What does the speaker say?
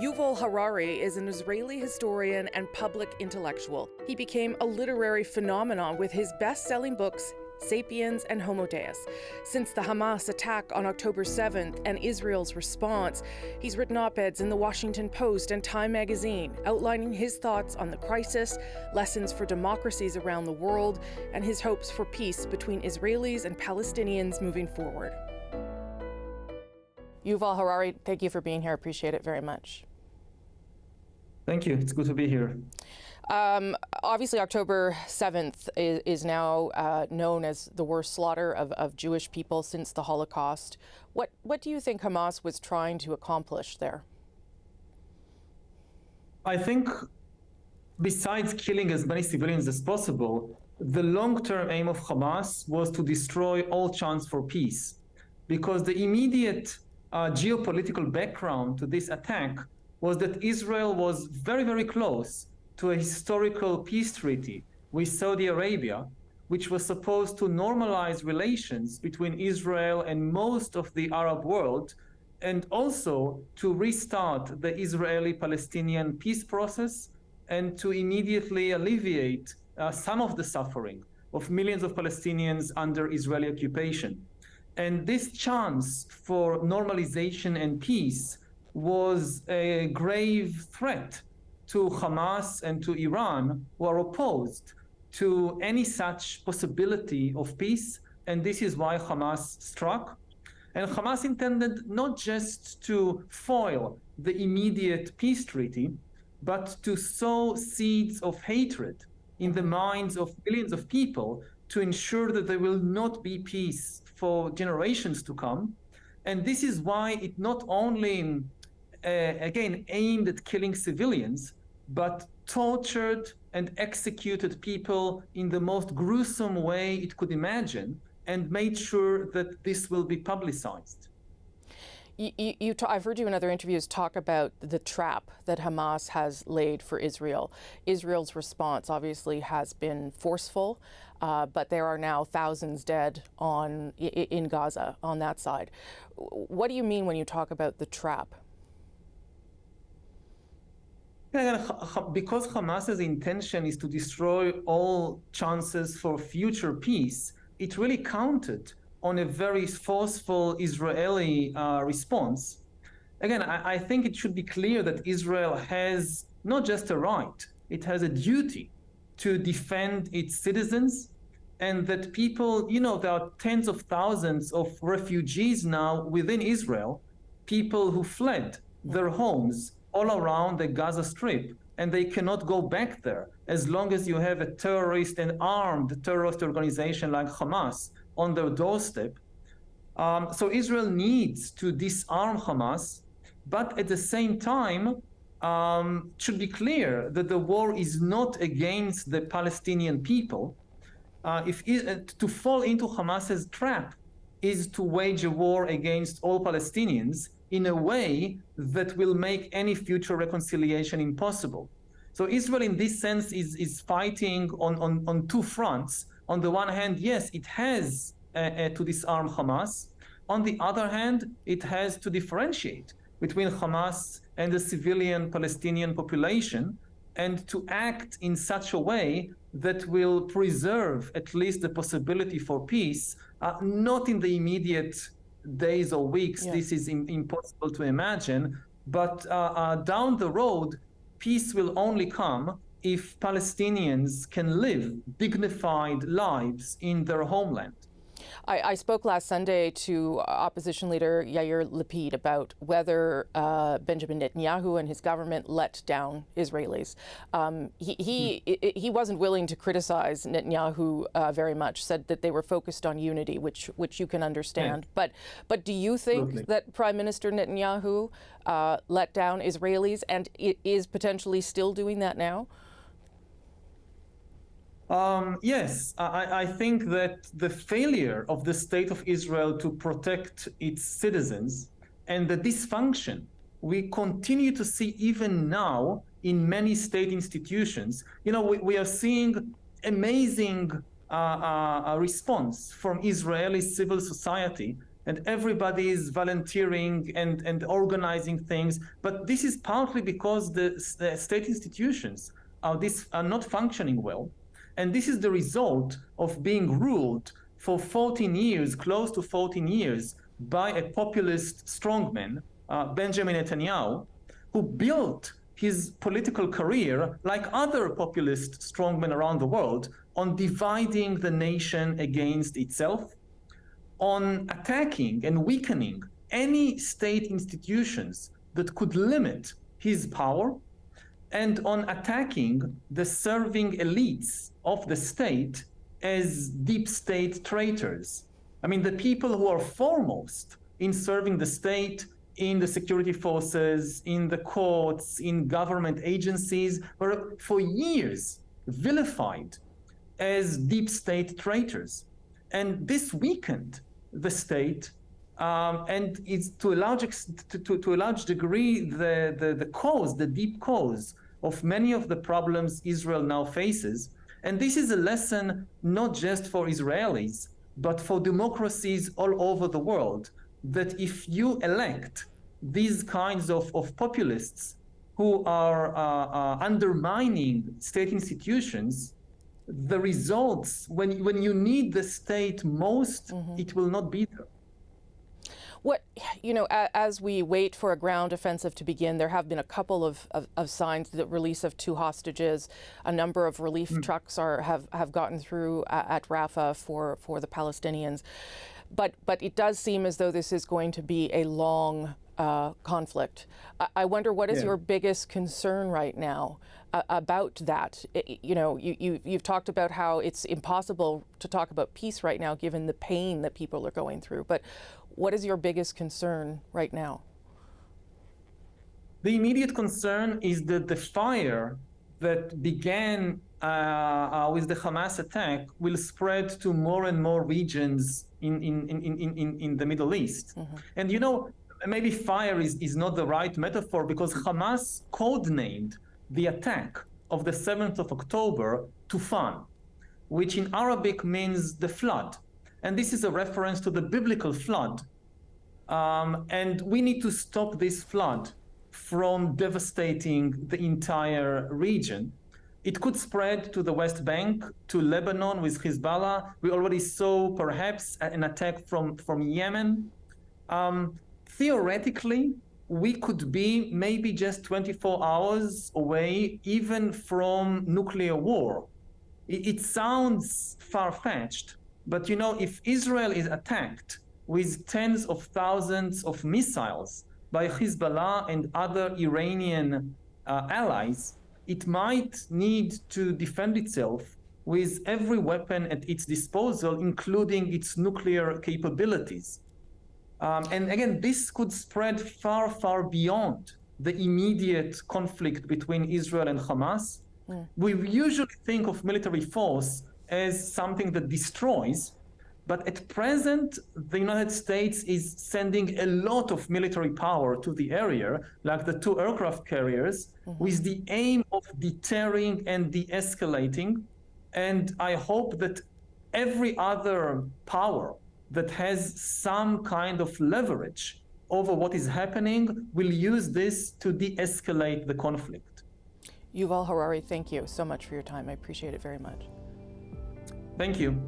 Yuval Harari is an Israeli historian and public intellectual. He became a literary phenomenon with his best-selling books, Sapiens and Homo Deus. Since the Hamas attack on October 7th and Israel's response, he's written op-eds in the Washington Post and Time magazine, outlining his thoughts on the crisis, lessons for democracies around the world, and his hopes for peace between Israelis and Palestinians moving forward. Yuval Harari, thank you for being here. I appreciate it very much. Thank you. It's good to be here. Obviously, October 7th is now known as the worst slaughter of Jewish people since the Holocaust. What do you think Hamas was trying to accomplish there? I think besides killing as many civilians as possible, the long-term aim of Hamas was to destroy all chance for peace, because the immediate geopolitical background to this attack was that Israel was very, very close to a historical peace treaty with Saudi Arabia, which was supposed to normalize relations between Israel and most of the Arab world, and also to restart the Israeli-Palestinian peace process and to immediately alleviate some of the suffering of millions of Palestinians under Israeli occupation. And this chance for normalization and peace was a grave threat to Hamas and to Iran, who are opposed to any such possibility of peace. And this is why Hamas struck. And Hamas intended not just to foil the immediate peace treaty, but to sow seeds of hatred in the minds of millions of people to ensure that there will not be peace for generations to come. And this is why it not only again aimed at killing civilians, but tortured and executed people in the most gruesome way it could imagine, and made sure that this will be publicized. I've heard you in other interviews talk about the trap that Hamas has laid for Israel. Israel's response obviously has been forceful, but there are now thousands dead in Gaza on that side. What do you mean when you talk about the trap? Because Hamas's intention is to destroy all chances for future peace, it really counted on a very forceful Israeli response. Again, I think it should be clear that Israel has not just a right, it has a duty to defend its citizens, and that people, there are tens of thousands of refugees now within Israel, people who fled their homes all around the Gaza Strip, and they cannot go back there as long as you have a terrorist and armed terrorist organization like Hamas on their doorstep. So Israel needs to disarm Hamas, but at the same time, should be clear that the war is not against the Palestinian people. To fall into Hamas's trap is to wage a war against all Palestinians in a way that will make any future reconciliation impossible. So Israel, in this sense, is fighting on two fronts. On the one hand, yes, it has to disarm Hamas. On the other hand, it has to differentiate between Hamas and the civilian Palestinian population, and to act in such a way that will preserve at least the possibility for peace, not in the immediate days or weeks. Yeah. This is impossible to imagine, but down the road, peace will only come if Palestinians can live dignified lives in their homeland. I spoke last Sunday to opposition leader Yair Lapid about whether Benjamin Netanyahu and his government let down Israelis. He wasn't willing to criticize Netanyahu very much, said that they were focused on unity, which you can understand. Yeah. But do you think Absolutely. That Prime Minister Netanyahu let down Israelis and is potentially still doing that now? Yes, I think that the failure of the state of Israel to protect its citizens and the dysfunction we continue to see even now in many state institutions. We are seeing amazing response from Israeli civil society and everybody is volunteering and organizing things. But this is partly because the state institutions are not functioning well. And this is the result of being ruled for 14 years, close to 14 years, by a populist strongman, Benjamin Netanyahu, who built his political career, like other populist strongmen around the world, on dividing the nation against itself, on attacking and weakening any state institutions that could limit his power, and on attacking the serving elites of the state as deep state traitors. I mean, the people who are foremost in serving the state, in the security forces, in the courts, in government agencies, were for years vilified as deep state traitors. And this weakened the state, and it's to a large degree the deep cause of many of the problems Israel now faces. And this is a lesson not just for Israelis, but for democracies all over the world, that if you elect these kinds of populists who are undermining state institutions, the results, when you need the state most, it will not be there. What, as we wait for a ground offensive to begin, there have been a couple of signs, the release of 2 hostages, a number of relief trucks have gotten through at Rafah for the Palestinians. But it does seem as though this is going to be a long conflict. I wonder, what is your biggest concern right now about that? You've talked about how it's impossible to talk about peace right now given the pain that people are going through. But what is your biggest concern right now? The immediate concern is that the fire that began with the Hamas attack will spread to more and more regions in the Middle East. And maybe fire is not the right metaphor, because Hamas codenamed the attack of the 7th of October Tufan, which in Arabic means the flood. And this is a reference to the biblical flood. And we need to stop this flood from devastating the entire region. It could spread to the West Bank, to Lebanon with Hezbollah. We already saw perhaps an attack from Yemen. Theoretically, we could be maybe just 24 hours away even from nuclear war. It sounds far-fetched, but if Israel is attacked with tens of thousands of missiles by Hezbollah and other Iranian allies, it might need to defend itself with every weapon at its disposal, including its nuclear capabilities. And again, this could spread far, far beyond the immediate conflict between Israel and Hamas. We usually think of military force as something that destroys, but at present, the United States is sending a lot of military power to the area, like the 2 aircraft carriers, with the aim of deterring and de-escalating. And I hope that every other power that has some kind of leverage over what is happening will use this to de-escalate the conflict. Yuval Harari, thank you so much for your time. I appreciate it very much. Thank you.